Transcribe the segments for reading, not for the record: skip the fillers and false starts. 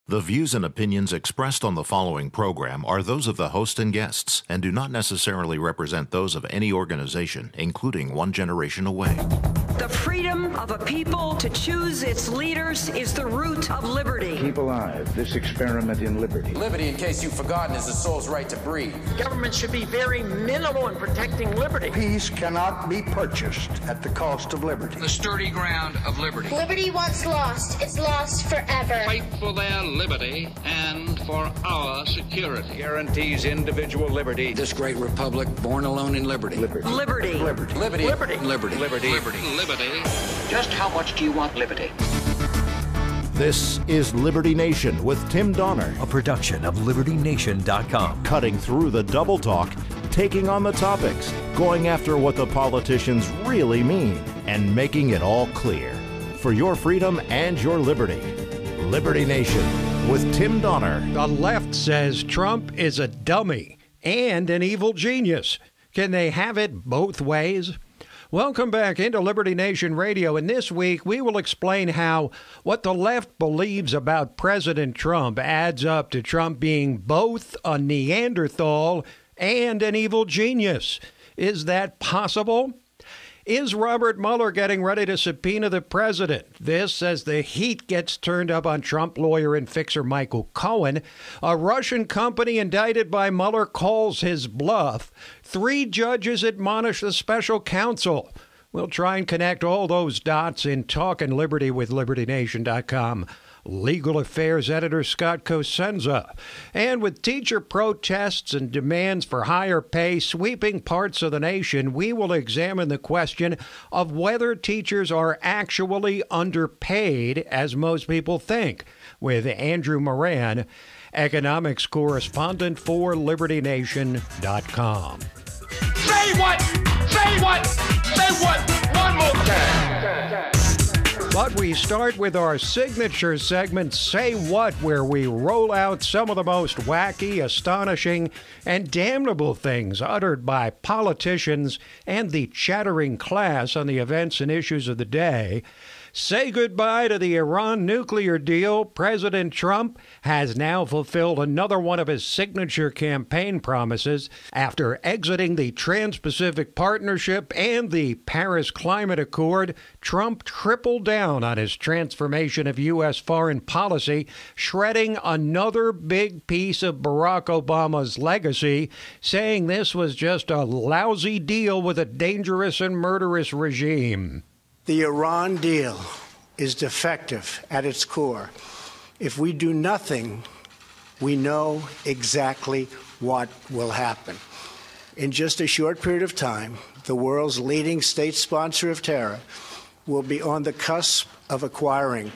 The views and opinions expressed on the following program are those of the host and guests and do not necessarily represent those of any organization, including One Generation Away. The freedom of a people to choose its leaders is the root of liberty. Keep alive this experiment in liberty. Liberty, in case you've forgotten, is the soul's right to breathe. Government should be very minimal in protecting liberty. Peace cannot be purchased at the cost of liberty. The sturdy ground of liberty. Liberty once lost is lost forever. Fight for their liberty and for our security. Guarantees individual liberty. This great republic, born alone in liberty. Liberty. Liberty. Liberty. Liberty. Liberty. Liberty. Just how much do you want liberty? This is Liberty Nation with Tim Donner, a production of LibertyNation.com. cutting through the double talk, taking on the topics, going after what the politicians really mean, and making it all clear. For your freedom and your liberty. Liberty Nation with Tim Donner. The left says Trump is a dummy and an evil genius. Can they have it both ways? Welcome back into Liberty Nation Radio, and this week we will explain how what the left believes about President Trump adds up to Trump being both a Neanderthal and an evil genius. Is that possible? Is Robert Mueller getting ready to subpoena the president? This as the heat gets turned up on Trump lawyer and fixer Michael Cohen. A Russian company indicted by Mueller calls his bluff. 3 judges admonish the special counsel. We'll try and connect all those dots in Talkin' Liberty with LibertyNation.com. Legal Affairs Editor Scott Cosenza. And with teacher protests and demands for higher pay sweeping parts of the nation, we will examine the question of whether teachers are actually underpaid, as most people think, with Andrew Moran, economics correspondent for LibertyNation.com. Say what? Say what? Say what? One more time. But we start with our signature segment, Say What, where we roll out some of the most wacky, astonishing, and damnable things uttered by politicians and the chattering class on the events and issues of the day. Say goodbye to the Iran nuclear deal. President Trump has now fulfilled another one of his signature campaign promises. After exiting the Trans-Pacific Partnership and the Paris Climate Accord, Trump tripled down on his transformation of U.S. foreign policy, shredding another big piece of Barack Obama's legacy, saying this was just a lousy deal with a dangerous and murderous regime. The Iran deal is defective at its core. If we do nothing, we know exactly what will happen. In just a short period of time, the world's leading state sponsor of terror will be on the cusp of acquiring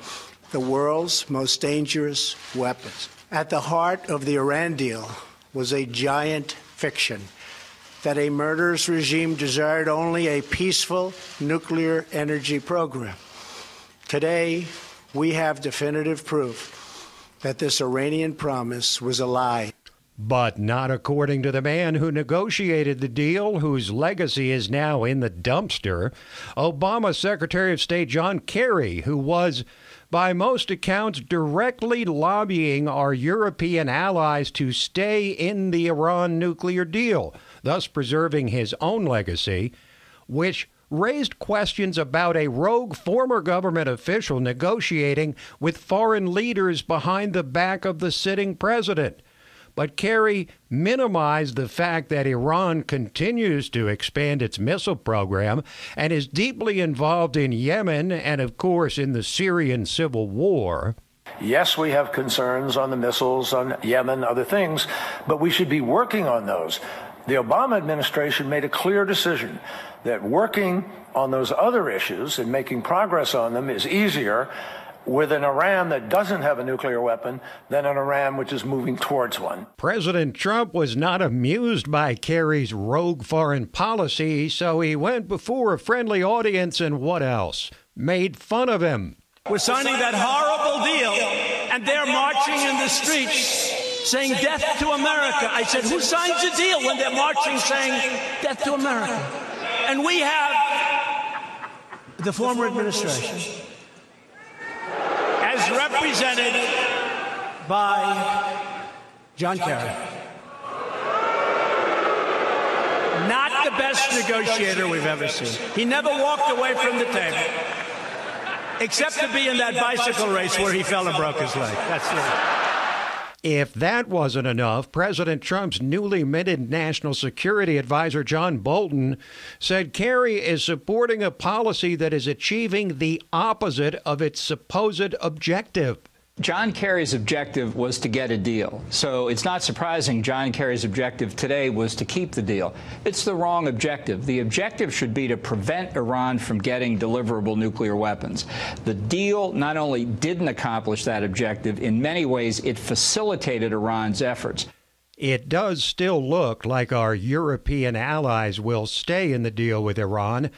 the world's most dangerous weapons. At the heart of the Iran deal was a giant fiction that a murderous regime desired only a peaceful nuclear energy program. Today, we have definitive proof that this Iranian promise was a lie. But not according to the man who negotiated the deal, whose legacy is now in the dumpster. Obama Secretary of State John Kerry, who was, by most accounts, directly lobbying our European allies to stay in the Iran nuclear deal, thus preserving his own legacy, which raised questions about a rogue former government official negotiating with foreign leaders behind the back of the sitting president. But Kerry minimized the fact that Iran continues to expand its missile program and is deeply involved in Yemen and, of course, in the Syrian civil war. Yes, we have concerns on the missiles, on Yemen, other things, but we should be working on those. The Obama administration made a clear decision that working on those other issues and making progress on them is easier with an Iran that doesn't have a nuclear weapon than an Iran which is moving towards one. President Trump was not amused by Kerry's rogue foreign policy, so he went before a friendly audience and what else? Made fun of him. We're signing that horrible deal, and they're marching in the streets saying death to America. I said, who signs a deal when they're marching saying death to America? And we have the former administration as represented by John Kerry. Not the best negotiator we've ever seen. He never walked away from the table, except to be in that bicycle race where he fell and broke his leg. That's it. If that wasn't enough, President Trump's newly minted National Security Advisor John Bolton said Kerry is supporting a policy that is achieving the opposite of its supposed objective. John Kerry's objective was to get a deal. So it's not surprising John Kerry's objective today was to keep the deal. It's the wrong objective. The objective should be to prevent Iran from getting deliverable nuclear weapons. The deal not only didn't accomplish that objective, in many ways it facilitated Iran's efforts. It does still look like our European allies will stay in the deal with Iran.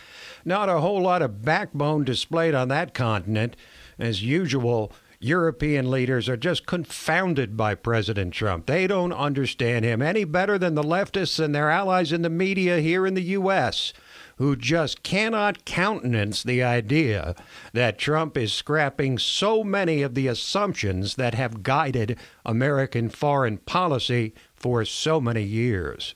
Not a whole lot of backbone displayed on that continent. As usual, European leaders are just confounded by President Trump. They don't understand him any better than the leftists and their allies in the media here in the U.S., who just cannot countenance the idea that Trump is scrapping so many of the assumptions that have guided American foreign policy for so many years.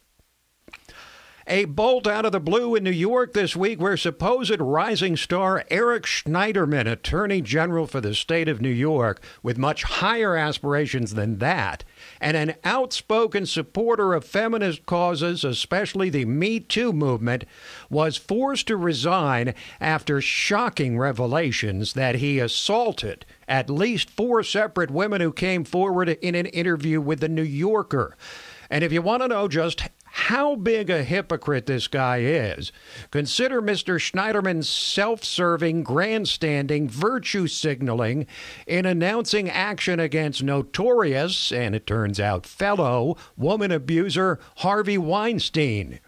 A bolt out of the blue in New York this week where supposed rising star Eric Schneiderman, Attorney General for the state of New York, with much higher aspirations than that, and an outspoken supporter of feminist causes, especially the Me Too movement, was forced to resign after shocking revelations that he assaulted at least 4 separate women who came forward in an interview with The New Yorker. And if you want to know just how big a hypocrite this guy is, consider Mr. Schneiderman's self-serving, grandstanding, virtue signaling in announcing action against notorious, and it turns out fellow, woman abuser Harvey Weinstein.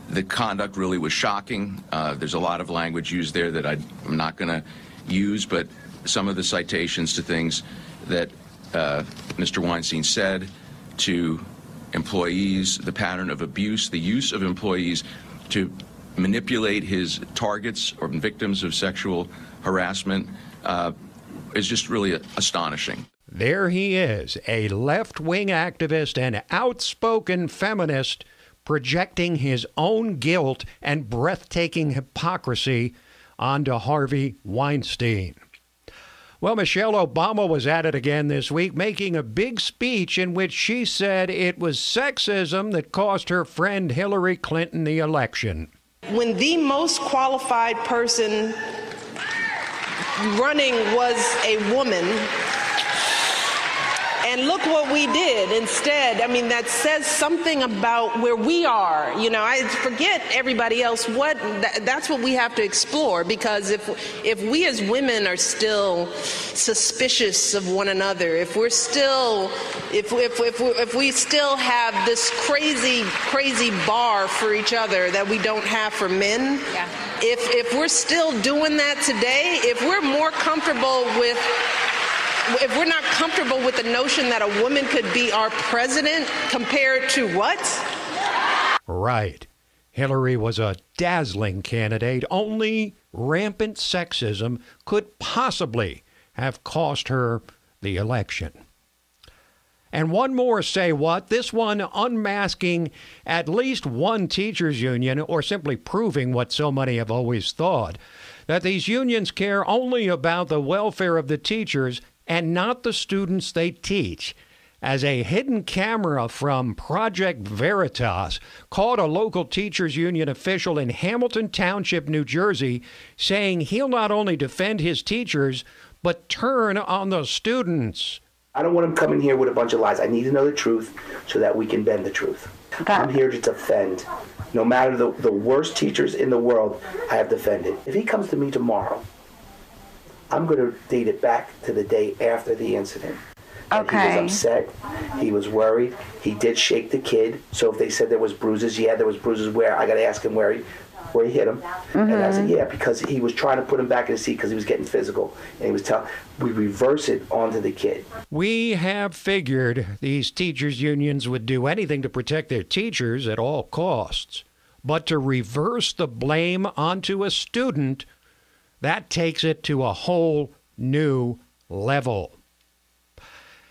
The conduct really was shocking. There's a lot of language used there that I'm not going to use, but some of the citations to things that Mr. Weinstein said to employees, the pattern of abuse, the use of employees to manipulate his targets or victims of sexual harassment is just really astonishing. There he is, a left-wing activist and outspoken feminist projecting his own guilt and breathtaking hypocrisy onto Harvey Weinstein. Well, Michelle Obama was at it again this week, making a big speech in which she said it was sexism that cost her friend Hillary Clinton the election. When the most qualified person running was a woman, and look what we did instead. I mean, that says something about where we are. You know, I forget everybody else. That's what we have to explore, because if we as women are still suspicious of one another, if we still have this crazy bar for each other that we don't have for men, yeah. If we're still doing that today, if we're not comfortable with the notion that a woman could be our president compared to what? Right. Hillary was a dazzling candidate. Only rampant sexism could possibly have cost her the election. And one more say what, this one unmasking at least one teachers union, or simply proving what so many have always thought, that these unions care only about the welfare of the teachers and not the students they teach, as a hidden camera from Project Veritas caught a local teachers union official in Hamilton Township, New Jersey, saying he'll not only defend his teachers, but turn on the students. I don't want him coming here with a bunch of lies. I need to know the truth so that we can bend the truth. Okay. I'm here to defend. No matter the worst teachers in the world, I have defended. If he comes to me tomorrow, I'm going to date it back to the day after the incident. Okay. He was upset. He was worried. He did shake the kid. So if they said there was bruises, yeah, there was bruises where? I got to ask him where he hit him. Mm-hmm. And I said, yeah, because he was trying to put him back in the seat because he was getting physical. And he was we reverse it onto the kid. We have figured these teachers' unions would do anything to protect their teachers at all costs. But to reverse the blame onto a student, that takes it to a whole new level.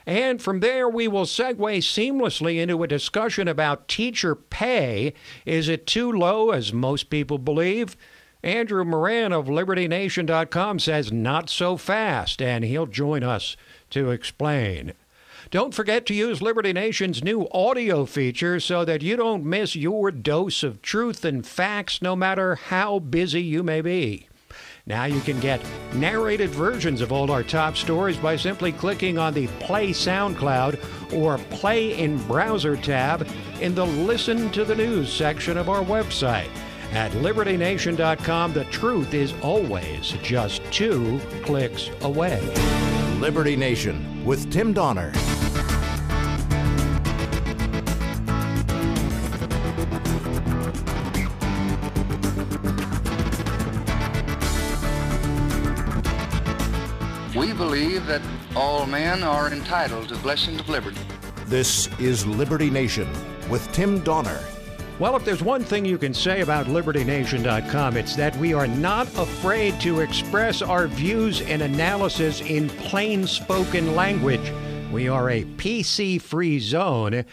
And from there, we will segue seamlessly into a discussion about teacher pay. Is it too low, as most people believe? Andrew Moran of LibertyNation.com says not so fast, and he'll join us to explain. Don't forget to use Liberty Nation's new audio feature so that you don't miss your dose of truth and facts no matter how busy you may be. Now you can get narrated versions of all our top stories by simply clicking on the Play SoundCloud or Play in Browser tab in the Listen to the News section of our website. At LibertyNation.com, the truth is always just 2 clicks away. Liberty Nation with Tim Donner. We believe that all men are entitled to blessings of liberty. This is Liberty Nation with Tim Donner. Well, if there's one thing you can say about LibertyNation.com, it's that we are not afraid to express our views and analysis in plain-spoken language. We are a PC-free zone.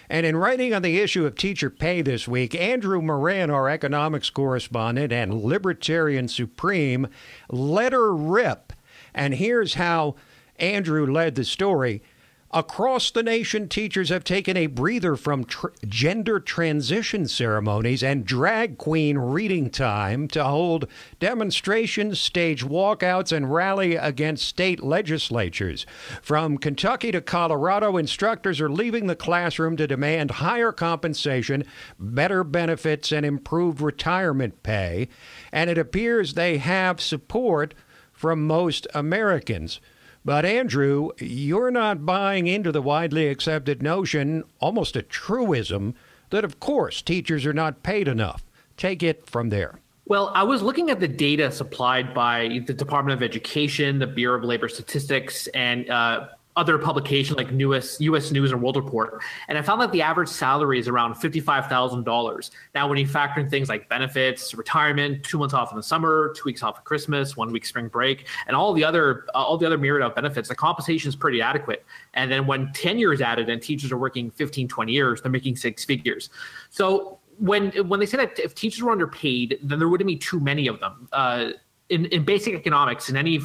And in writing on the issue of teacher pay this week, Andrew Moran, our economics correspondent and libertarian supreme, let her rip. And here's how Andrew led the story. Across the nation, teachers have taken a breather from gender transition ceremonies and drag queen reading time to hold demonstrations, stage walkouts, and rally against state legislatures. From Kentucky to Colorado, instructors are leaving the classroom to demand higher compensation, better benefits, and improved retirement pay. And it appears they have support from most Americans. But Andrew, you're not buying into the widely accepted notion, almost a truism, that of course teachers are not paid enough. Take it from there. Well, I was looking at the data supplied by the Department of Education, the Bureau of Labor Statistics, and other publications like U.S. News and World Report, and I found that the average salary is around $55,000. Now, when you factor in things like benefits, retirement, 2 months off in the summer, 2 weeks off at Christmas, 1 week spring break, and all the other myriad of benefits, the compensation is pretty adequate. And then when tenure is added and teachers are working 15, 20 years, they're making 6 figures. So when they say that if teachers were underpaid, then there wouldn't be too many of them. In basic economics, in any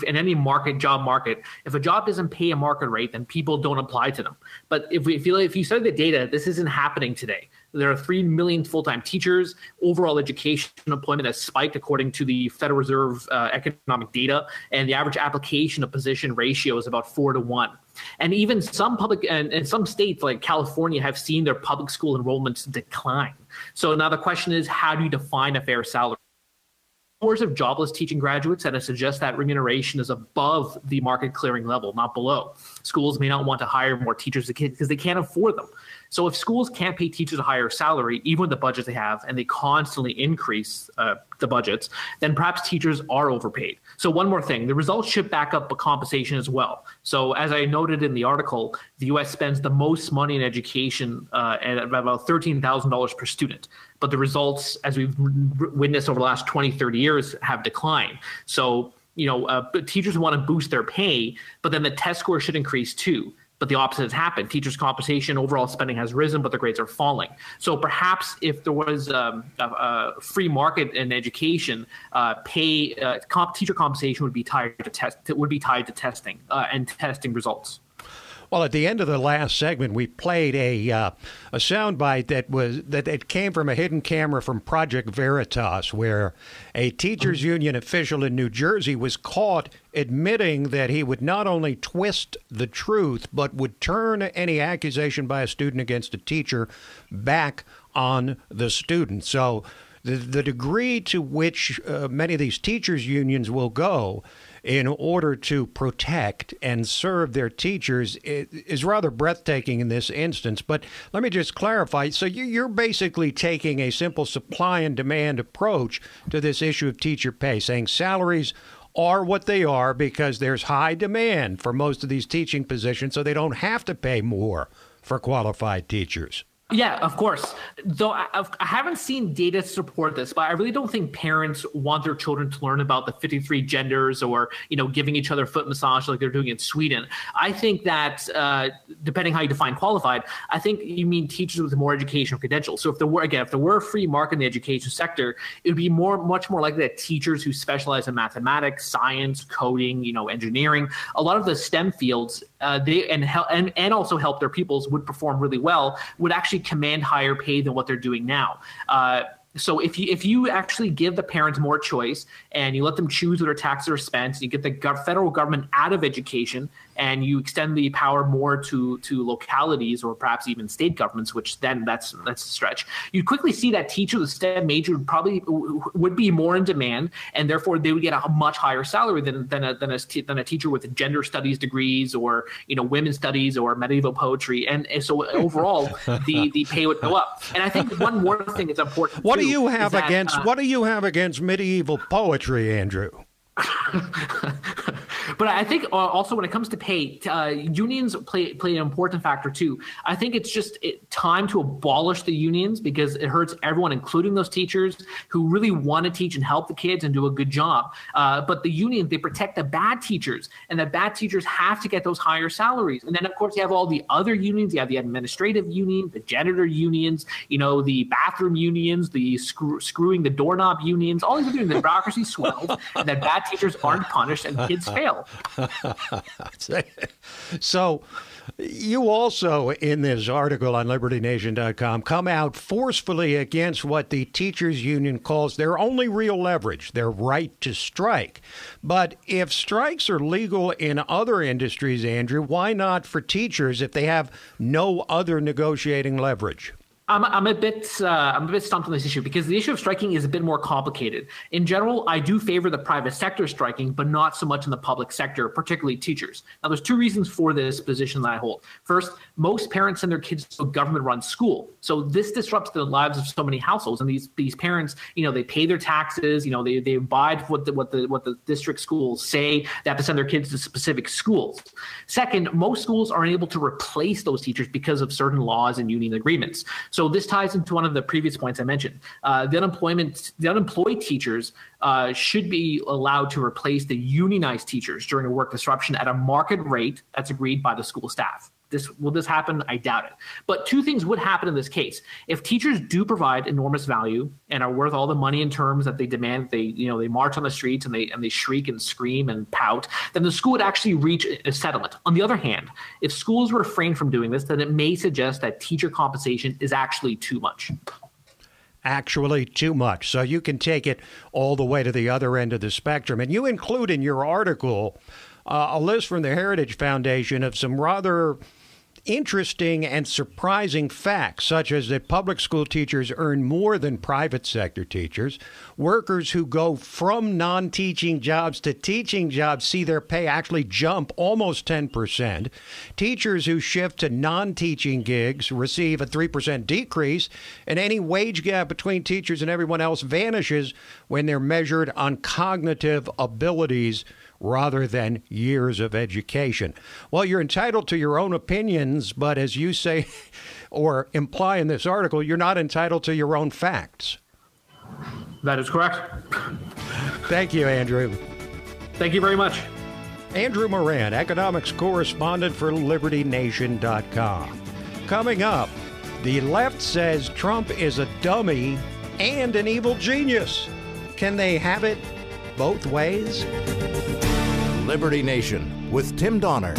job market, if a job doesn't pay a market rate, then people don't apply to them. But if you study the data, this isn't happening today. There are 3 million full-time teachers. Overall education employment has spiked according to the Federal Reserve economic data, and the average application to position ratio is about 4 to 1. And even some and some states like California have seen their public school enrollments decline. So now the question is, how do you define a fair salary? Of jobless teaching graduates, and it suggests that remuneration is above the market clearing level, not below. Schools may not want to hire more teachers because they can't afford them. So if schools can't pay teachers a higher salary, even with the budgets they have, and they constantly increase the budgets, then perhaps teachers are overpaid. So one more thing, the results should back up a compensation as well. So as I noted in the article, the U.S. spends the most money in education at about $13,000 per student. But the results, as we've witnessed over the last 20, 30 years, have declined. So, teachers want to boost their pay, but then the test score should increase too. But the opposite has happened. Teachers' compensation, overall spending has risen, but their grades are falling. So perhaps if there was a free market in education, teacher compensation would be tied to testing and testing results. Well, at the end of the last segment, we played a soundbite that came from a hidden camera from Project Veritas, where a teachers union official in New Jersey was caught admitting that he would not only twist the truth, but would turn any accusation by a student against a teacher back on the student. So the degree to which many of these teachers unions will go in order to protect and serve their teachers is rather breathtaking in this instance. But let me just clarify. So you're basically taking a simple supply and demand approach to this issue of teacher pay, saying salaries are what they are because there's high demand for most of these teaching positions, so they don't have to pay more for qualified teachers. Yeah, of course. Though I haven't seen data support this, but I really don't think parents want their children to learn about the 53 genders or, giving each other foot massage like they're doing in Sweden. I think that depending how you define qualified, I think you mean teachers with more educational credentials. So if there were a free market in the education sector, it would be much more likely that teachers who specialize in mathematics, science, coding, engineering, a lot of the STEM fields, and also help their pupils would perform really well, would actually command higher pay than what they're doing now. So if you actually give the parents more choice and you let them choose where their taxes are spent, you get the federal government out of education and you extend the power more to localities or perhaps even state governments, which then that's a stretch. You'd quickly see that teachers with STEM major would be more in demand, and therefore they would get a much higher salary than a teacher with gender studies degrees or women's studies or medieval poetry, and so overall the pay would go up. And I think one more thing is important. What do you have against medieval poetry, Andrew? But I think also when it comes to pay, unions play an important factor too. I think it's just time to abolish the unions because it hurts everyone, including those teachers who really want to teach and help the kids and do a good job. But the unions, they protect the bad teachers, and the bad teachers have to get those higher salaries. And then, of course, you have all the other unions. You have the administrative union, the janitor unions, the bathroom unions, the screwing the doorknob unions. All these are doing the bureaucracy swells, and that bad teachers aren't punished and kids fail. So you also, in this article on LibertyNation.com, come out forcefully against what the teachers union calls their only real leverage, their right to strike. But if strikes are legal in other industries, Andrew, why not for teachers if they have no other negotiating leverage? I'm a bit stumped on this issue because the issue of striking is a bit more complicated. In general, I do favor the private sector striking, but not so much in the public sector, particularly teachers. Now, there's two reasons for this position that I hold. First, most parents send their kids to a government-run school, so this disrupts the lives of so many households. And these parents, they pay their taxes, they abide what the district schools say. They have to send their kids to specific schools. Second, most schools aren't able to replace those teachers because of certain laws and union agreements. So this ties into one of the previous points I mentioned. The unemployed teachers should be allowed to replace the unionized teachers during a work disruption at a market rate that's agreed by the school staff. Will this happen? I doubt it. But two things would happen in this case. If teachers do provide enormous value and are worth all the money in terms that they demand, they march on the streets and they shriek and scream and pout, then the school would actually reach a settlement. On the other hand, if schools refrain from doing this, then it may suggest that teacher compensation is actually too much. Actually too much. So you can take it all the way to the other end of the spectrum. And you include in your article a list from the Heritage Foundation of some rather interesting and surprising facts, such as that public school teachers earn more than private sector teachers. Workers who go from non-teaching jobs to teaching jobs see their pay actually jump almost 10%. Teachers who shift to non-teaching gigs receive a 3% decrease, and any wage gap between teachers and everyone else vanishes when they're measured on cognitive abilities rather than years of education. Well, you're entitled to your own opinions, but as you say or imply in this article, you're not entitled to your own facts. That is correct. Thank you, Andrew. Thank you very much. Andrew Moran, economics correspondent for LibertyNation.com. Coming up, the left says Trump is a dummy and an evil genius. Can they have it both ways? Liberty Nation with Tim Donner.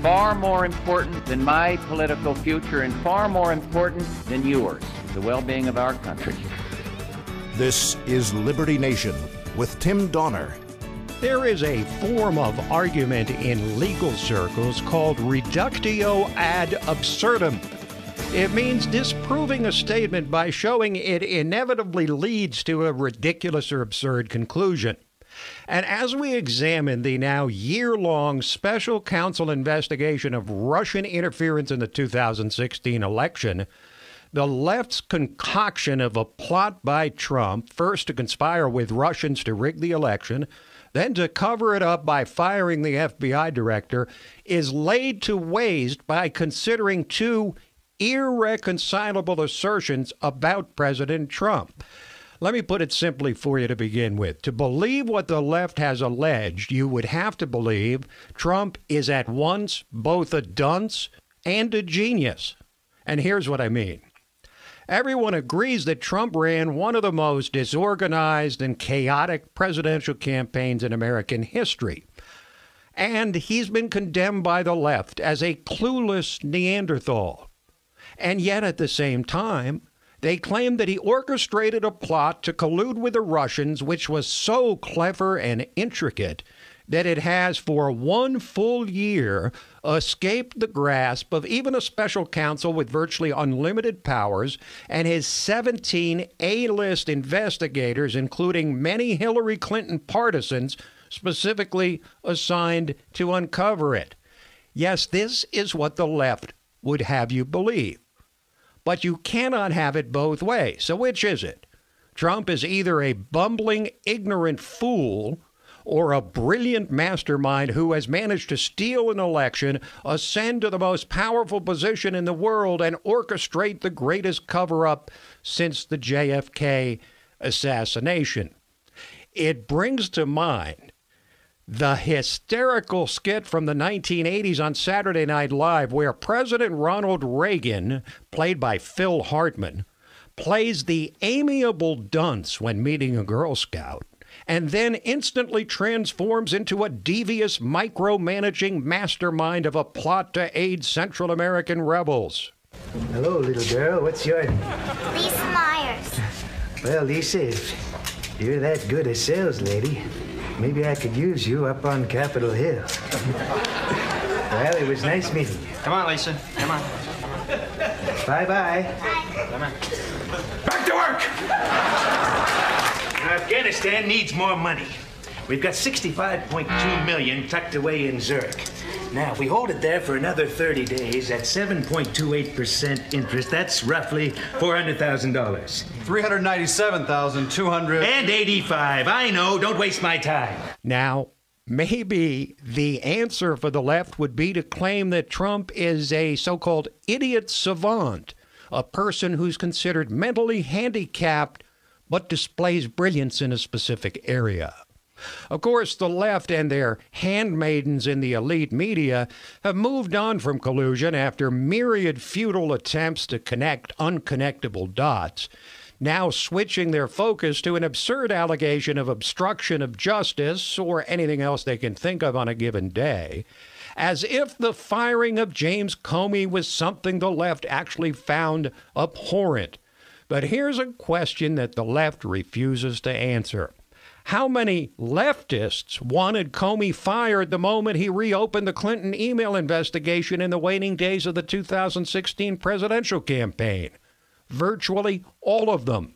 Far more important than my political future and far more important than yours, the well-being of our country. This is Liberty Nation with Tim Donner. There is a form of argument in legal circles called reductio ad absurdum. It means disproving a statement by showing it inevitably leads to a ridiculous or absurd conclusion. And as we examine the now year-long special counsel investigation of Russian interference in the 2016 election, The left's concoction of a plot by Trump, first to conspire with Russians to rig the election, then to cover it up by firing the FBI director, is laid to waste by considering two irreconcilable assertions about President Trump. Let me put it simply for you to begin with. To believe what the left has alleged, you would have to believe Trump is at once both a dunce and a genius. And here's what I mean. Everyone agrees that Trump ran one of the most disorganized and chaotic presidential campaigns in American history. And he's been condemned by the left as a clueless Neanderthal. And yet at the same time, they claim that he orchestrated a plot to collude with the Russians, which was so clever and intricate that it has for 1 full year escaped the grasp of even a special counsel with virtually unlimited powers and his 17 A-list investigators, including many Hillary Clinton partisans, specifically assigned to uncover it. Yes, this is what the left would have you believe. But you cannot have it both ways. So which is it? Trump is either a bumbling, ignorant fool or a brilliant mastermind who has managed to steal an election, ascend to the most powerful position in the world, and orchestrate the greatest cover-up since the JFK assassination. It brings to mind the hysterical skit from the 1980s on Saturday Night Live where President Ronald Reagan, played by Phil Hartman, plays the amiable dunce when meeting a Girl Scout and then instantly transforms into a devious micromanaging mastermind of a plot to aid Central American rebels. Hello, little girl. What's your name? Lisa Myers. Well, Lisa, if you're that good a sales lady, maybe I could use you up on Capitol Hill. Well, it was nice meeting you. Come on, Lisa. Come on. Bye-bye. Come on. Back to work! Now, Afghanistan needs more money. We've got $65.2 million tucked away in Zurich. Now, if we hold it there for another 30 days at 7.28% interest, that's roughly $400,000. $397,200. And 85. I know. Don't waste my time. Now, maybe the answer for the left would be to claim that Trump is a so-called idiot savant, a person who's considered mentally handicapped but displays brilliance in a specific area. Of course, the left and their handmaidens in the elite media have moved on from collusion after myriad futile attempts to connect unconnectable dots, now switching their focus to an absurd allegation of obstruction of justice or anything else they can think of on a given day, as if the firing of James Comey was something the left actually found abhorrent. But here's a question that the left refuses to answer. How many leftists wanted Comey fired the moment he reopened the Clinton email investigation in the waning days of the 2016 presidential campaign? Virtually all of them.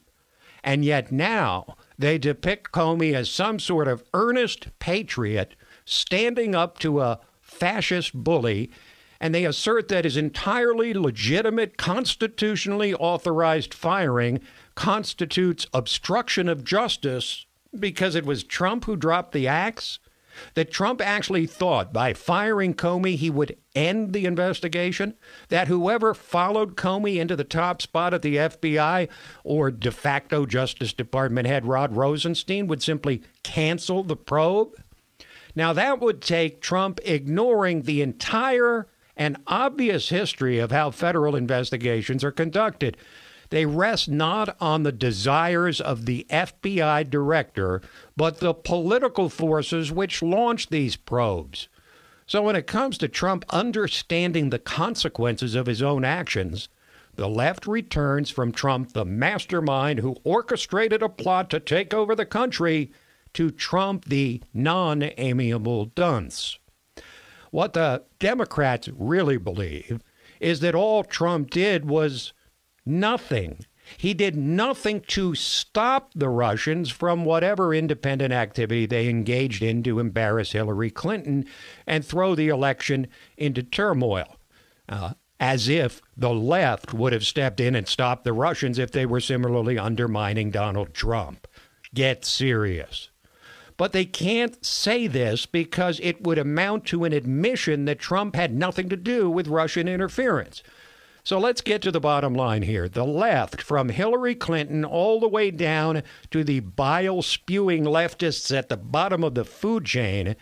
And yet now they depict Comey as some sort of earnest patriot standing up to a fascist bully, and they assert that his entirely legitimate, constitutionally authorized firing constitutes obstruction of justice because it was Trump who dropped the axe? That Trump actually thought by firing Comey he would end the investigation? That whoever followed Comey into the top spot at the FBI or de facto Justice Department head Rod Rosenstein would simply cancel the probe? Now, that would take Trump ignoring the entire and obvious history of how federal investigations are conducted. They rest not on the desires of the FBI director, but the political forces which launched these probes. So when it comes to Trump understanding the consequences of his own actions, the left returns from Trump, the mastermind who orchestrated a plot to take over the country, to Trump, the non-amiable dunce. What the Democrats really believe is that all Trump did was nothing. He did nothing to stop the Russians from whatever independent activity they engaged in to embarrass Hillary Clinton and throw the election into turmoil. as if the left would have stepped in and stopped the Russians if they were similarly undermining Donald Trump. Get serious. But they can't say this because it would amount to an admission that Trump had nothing to do with Russian interference. So let's get to the bottom line here. The left, from Hillary Clinton all the way down to the bile-spewing leftists at the bottom of the food chain,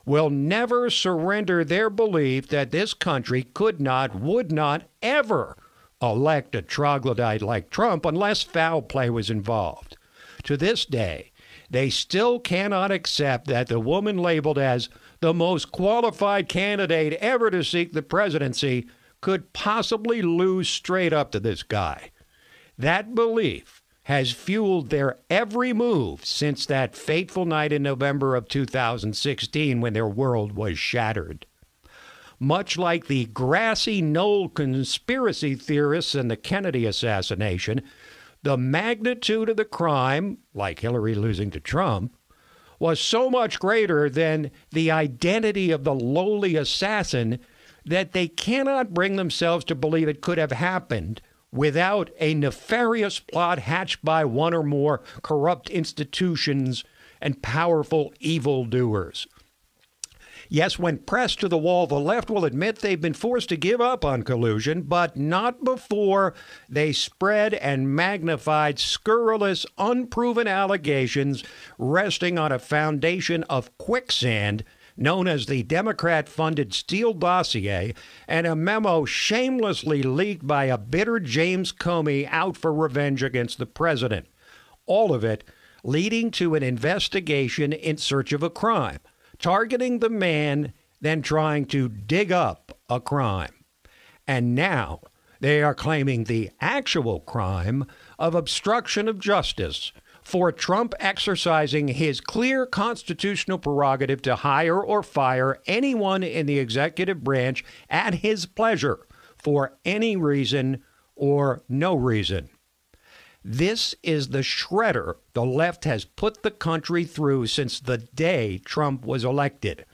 will never surrender their belief that this country could not, would not ever elect a troglodyte like Trump unless foul play was involved. To this day, they still cannot accept that the woman labeled as the most qualified candidate ever to seek the presidency could possibly lose straight up to this guy. That belief has fueled their every move since that fateful night in November of 2016 when their world was shattered. Much like the grassy knoll conspiracy theorists and the Kennedy assassination, the magnitude of the crime, like Hillary losing to Trump, was so much greater than the identity of the lowly assassin that they cannot bring themselves to believe it could have happened without a nefarious plot hatched by one or more corrupt institutions and powerful evildoers. Yes, when pressed to the wall, the left will admit they've been forced to give up on collusion, but not before they spread and magnified scurrilous, unproven allegations resting on a foundation of quicksand known as the Democrat-funded Steele dossier, and a memo shamelessly leaked by a bitter James Comey out for revenge against the president. All of it leading to an investigation in search of a crime, targeting the man, then trying to dig up a crime. And now they are claiming the actual crime of obstruction of justice for Trump exercising his clear constitutional prerogative to hire or fire anyone in the executive branch at his pleasure for any reason or no reason. This is the shredder the left has put the country through since the day Trump was elected.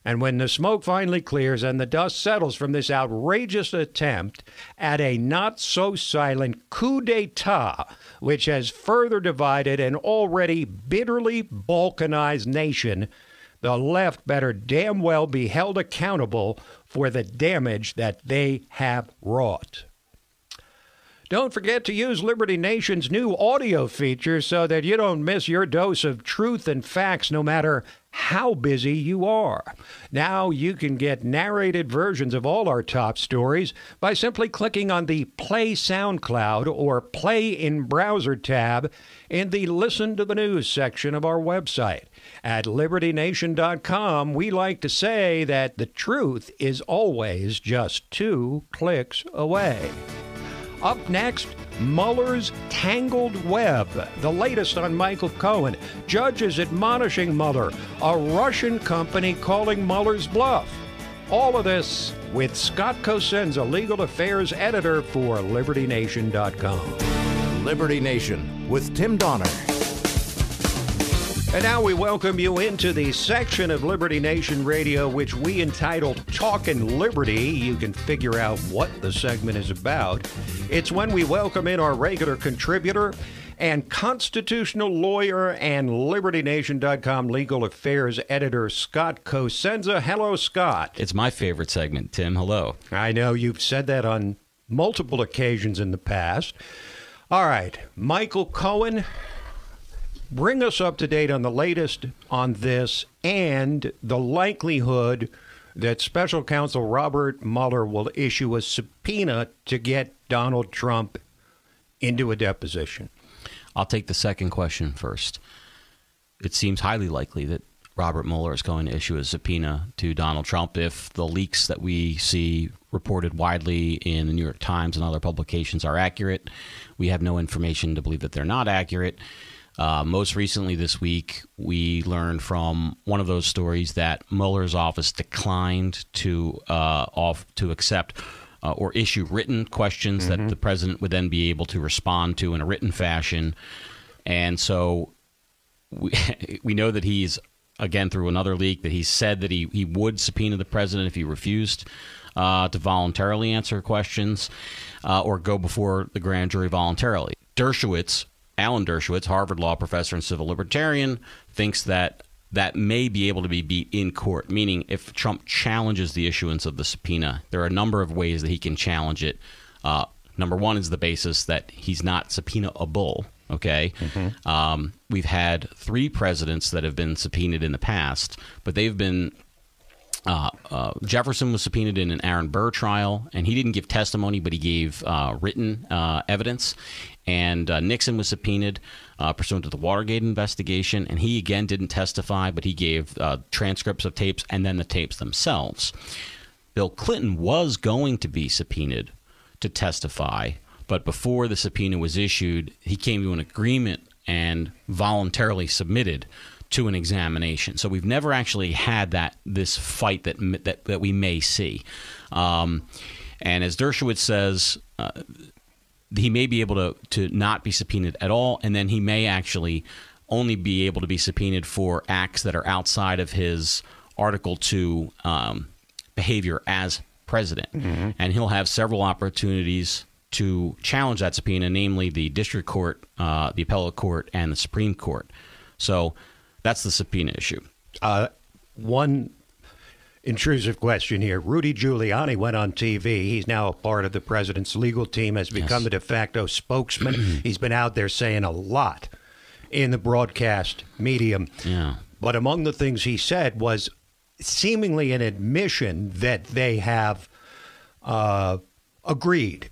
And when the smoke finally clears and the dust settles from this outrageous attempt at a not-so-silent coup d'etat, which has further divided an already bitterly balkanized nation, the left better damn well be held accountable for the damage that they have wrought. Don't forget to use Liberty Nation's new audio feature so that you don't miss your dose of truth and facts no matter how busy you are. Now you can get narrated versions of all our top stories by simply clicking on the Play SoundCloud or Play in Browser tab in the Listen to the News section of our website. At LibertyNation.com, we like to say that the truth is always just 2 clicks away. Up next, Mueller's Tangled Web, the latest on Michael Cohen. Judges admonishing Mueller, a Russian company calling Mueller's bluff. All of this with Scott Cosenza, legal affairs editor for LibertyNation.com. Liberty Nation with Tim Donner. And now we welcome you into the section of Liberty Nation Radio, which we entitled Talkin' Liberty. You can figure out what the segment is about. It's when we welcome in our regular contributor and constitutional lawyer and LibertyNation.com legal affairs editor, Scott Cosenza. Hello, Scott. It's my favorite segment, Tim. Hello. I know you've said that on multiple occasions in the past. All right, Michael Cohen, bring us up to date on the latest on this and the likelihood that Special Counsel Robert Mueller will issue a subpoena to get Donald Trump into a deposition. I'll take the second question first. It seems highly likely that Robert Mueller is going to issue a subpoena to Donald Trump if the leaks that we see reported widely in the New York Times and other publications are accurate. We have no information to believe that they're not accurate. Most recently this week, we learned from one of those stories that Mueller's office declined to accept or issue written questions that the president would then be able to respond to in a written fashion. And so we know that he's, again, through another leak, that he said that he would subpoena the president if he refused to voluntarily answer questions or go before the grand jury voluntarily. Alan Dershowitz, Harvard law professor and civil libertarian, thinks that may be able to be beat in court, meaning if Trump challenges the issuance of the subpoena, there are a number of ways that he can challenge it. Number one is the basis that he's not subpoenaable. Okay. We've had 3 presidents that have been subpoenaed in the past, but they've been Jefferson was subpoenaed in an Aaron Burr trial, and he didn't give testimony, but he gave written evidence. And Nixon was subpoenaed pursuant to the Watergate investigation, and he again didn't testify, but he gave transcripts of tapes and then the tapes themselves. Bill Clinton was going to be subpoenaed to testify, but before the subpoena was issued, he came to an agreement and voluntarily submitted to an examination. So we've never actually had this fight that we may see. And as Dershowitz says, he may be able to not be subpoenaed at all, and then he may actually only be able to be subpoenaed for acts that are outside of his Article 2 behavior as president. And he'll have several opportunities to challenge that subpoena, namely the district court, the appellate court, and the Supreme Court. So that's the subpoena issue. One intrusive question here. Rudy Giuliani went on TV. He's now a part of the president's legal team, has become the de facto spokesman. He's been out there saying a lot in the broadcast medium. Yeah. But among the things he said was seemingly an admission that they have agreed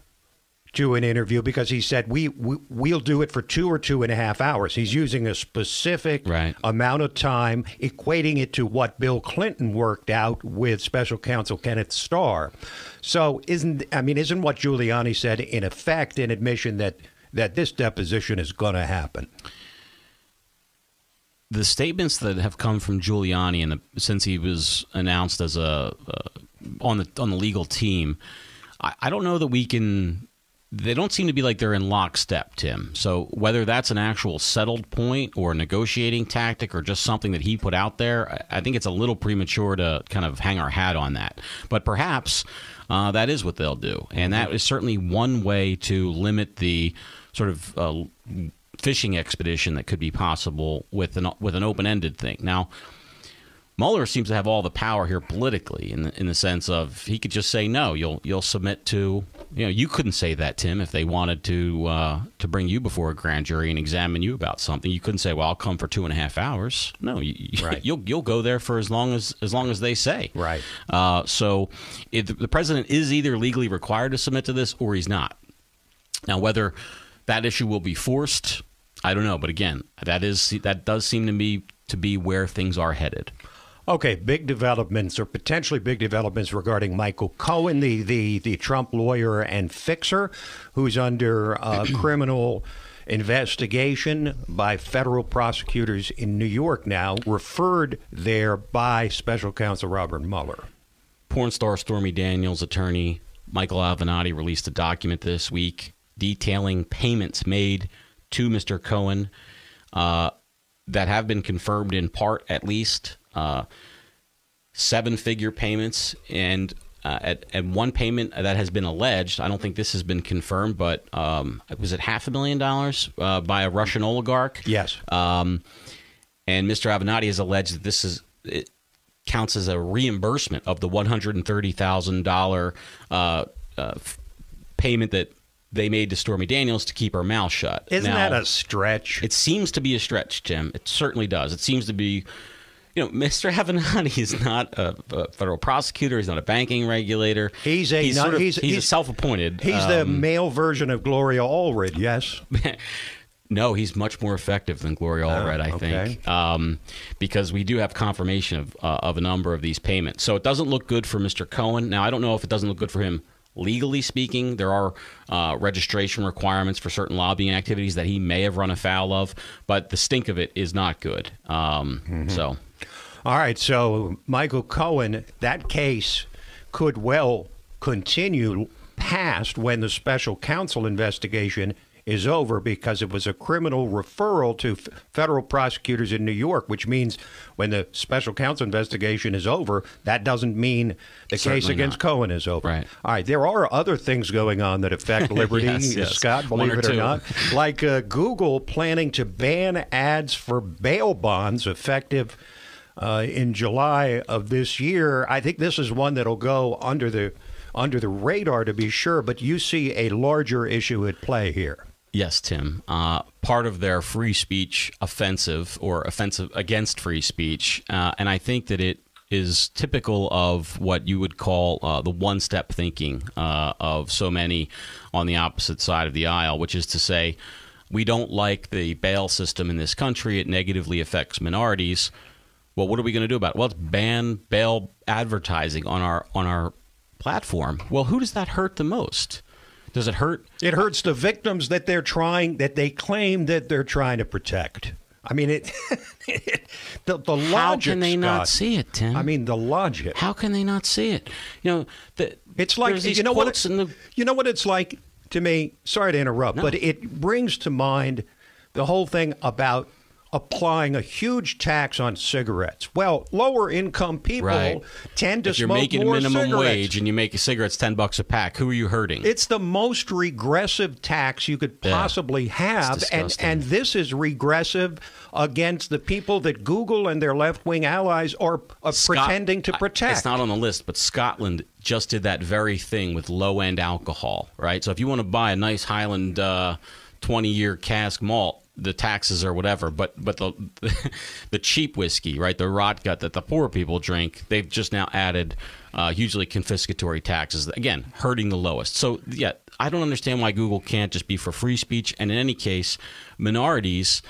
to an interview, because he said we'll do it for 2 or 2.5 hours. He's using a specific amount of time, equating it to what Bill Clinton worked out with Special Counsel Kenneth Starr. So isn't what Giuliani said in effect an admission that this deposition is going to happen? The statements that have come from Giuliani since he was announced as on the legal team, I don't know that we can. They don't seem to be like they're in lockstep, Tim. So whether that's an actual settled point or a negotiating tactic or just something that he put out there, I think it's a little premature to kind of hang our hat on that. But perhaps that is what they'll do. And that is certainly one way to limit the sort of fishing expedition that could be possible with an open-ended thing. Now, Mueller seems to have all the power here politically, in the sense of he could just say no. You'll submit to, you couldn't say that, Tim, if they wanted to bring you before a grand jury and examine you about something. You couldn't say, well, I'll come for 2.5 hours. No, you'll go there for as long as they say. Right. So the president is either legally required to submit to this or he's not. Now, whether that issue will be forced, I don't know. But again, that does seem to be where things are headed. Okay, big developments, or potentially big developments, regarding Michael Cohen, the Trump lawyer and fixer, who's under criminal investigation by federal prosecutors in New York now, referred there by Special Counsel Robert Mueller. Porn star Stormy Daniels' attorney, Michael Avenatti, released a document this week detailing payments made to Mr. Cohen that have been confirmed in part, at least. 7-figure payments, and at one payment that has been alleged, I don't think this has been confirmed, but was it $500,000 by a Russian oligarch? Yes. And Mr. Avenatti has alleged that it counts as a reimbursement of the $130,000 payment that they made to Stormy Daniels to keep her mouth shut. Isn't that a stretch? It seems to be a stretch, Tim. It certainly does. It seems to be. Mr. Avenatti is not a federal prosecutor. He's not a banking regulator. He's a self-appointed. He's the male version of Gloria Allred, yes? No, he's much more effective than Gloria Allred, I think, because we do have confirmation of a number of these payments. So it doesn't look good for Mr. Cohen. Now, I don't know if it doesn't look good for him legally speaking. There are registration requirements for certain lobbying activities that he may have run afoul of, but the stink of it is not good. So. All right, so Michael Cohen, that case could well continue past when the special counsel investigation is over because it was a criminal referral to federal prosecutors in New York, which means when the special counsel investigation is over, that doesn't mean the case against Cohen is over. Right. All right. There are other things going on that affect liberty, yes. Scott, believe it or not. Like Google planning to ban ads for bail bonds effective in July of this year. I think this is one that'll go under the radar, to be sure, but you see a larger issue at play here. Yes, Tim. Part of their free speech offensive or offensive against free speech, and I think that it is typical of what you would call the one-step thinking of so many on the opposite side of the aisle, which is to say, we don't like the bail system in this country. It negatively affects minorities. Well, what are we going to do about it? Well, let's ban bail advertising on our platform. Well, who does that hurt the most? Does it hurt? It hurts the victims that they claim that they're trying to protect. I mean, the logic. How can they not Scott, see it, Tim? I mean, the logic. How can they not see it? It's like you know what it's like to me. Sorry to interrupt, but it brings to mind the whole thing about applying a huge tax on cigarettes. Well, lower income people tend to smoke more cigarettes. If you're making minimum wage and you make cigarettes $10 a pack, who are you hurting? It's the most regressive tax you could possibly have, and this is regressive against the people that Google and their left-wing allies are pretending to protect. It's not on the list, but Scotland just did that very thing with low-end alcohol, right? So if you want to buy a nice Highland 20-year cask malt, the taxes or whatever, but the cheap whiskey, right, the rot gut that the poor people drink, they've just now added hugely confiscatory taxes, again, hurting the lowest. So, yeah, I don't understand why Google can't just be for free speech. And in any case, minorities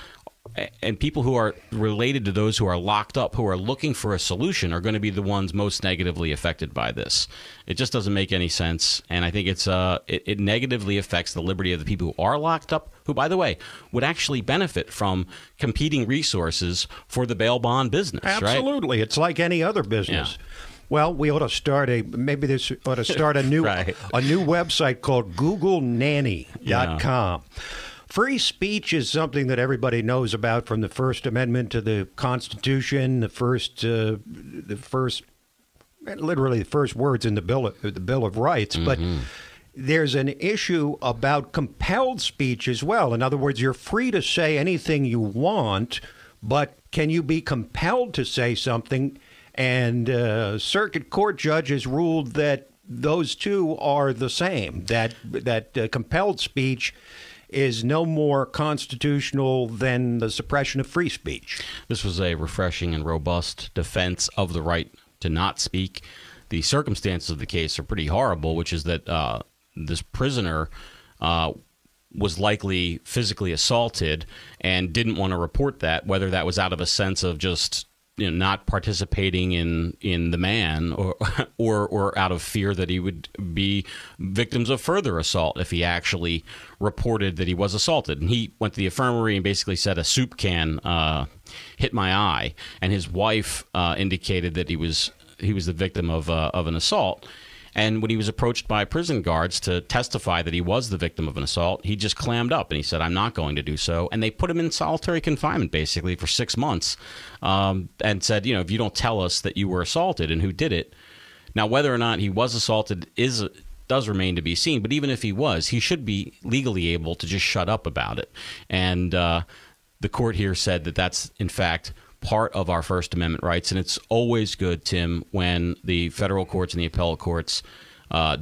and people who are related to those who are locked up, who are looking for a solution, are going to be the ones most negatively affected by this. It just doesn't make any sense, and I think it negatively affects the liberty of the people who are locked up, who, by the way, would actually benefit from competing resources for the bail bond business. Absolutely. Right? It's like any other business. Yeah. Well, we ought to start a new a new website called GoogleNanny.com. Yeah. Free speech is something that everybody knows about, from the First Amendment to the Constitution, literally the first words in the Bill of Rights. Mm-hmm. But there's an issue about compelled speech as well. In other words, you're free to say anything you want, but can you be compelled to say something? And circuit court judges ruled that those two are the same, that compelled speech is no more constitutional than the suppression of free speech. This was a refreshing and robust defense of the right to not speak. The circumstances of the case are pretty horrible, which is that this prisoner was likely physically assaulted and didn't want to report that, whether that was out of a sense of just not participating in the man, or out of fear that he would be victims of further assault if he actually reported that he was assaulted. And he went to the infirmary and basically said a soup can hit my eye, and his wife indicated that he was the victim of an assault. And when he was approached by prison guards to testify that he was the victim of an assault, he just clammed up and he said, "I'm not going to do so." And they put him in solitary confinement, basically, for 6 months, and said, if you don't tell us that you were assaulted and who did it. Now, whether or not he was assaulted does remain to be seen. But even if he was, he should be legally able to just shut up about it. And the court here said that that's, in fact, part of our First Amendment rights. And it's always good, Tim, when the federal courts and the appellate courts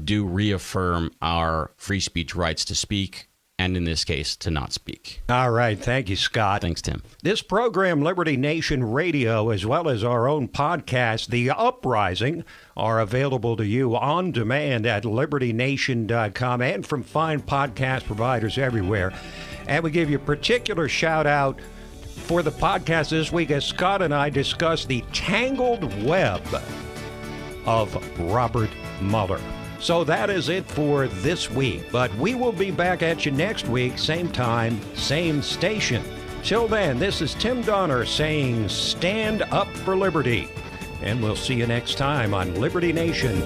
do reaffirm our free speech rights to speak, and in this case, to not speak. All right. Thank you, Scott. Thanks, Tim. This program, Liberty Nation Radio, as well as our own podcast, The Uprising, are available to you on demand at libertynation.com and from fine podcast providers everywhere. And we give you a particular shout out for the podcast this week as Scott and I discuss the tangled web of Robert Mueller. So that is it for this week, but we will be back at you next week, same time, same station. Till then, this is Tim Donner saying stand up for liberty, and we'll see you next time on Liberty Nation.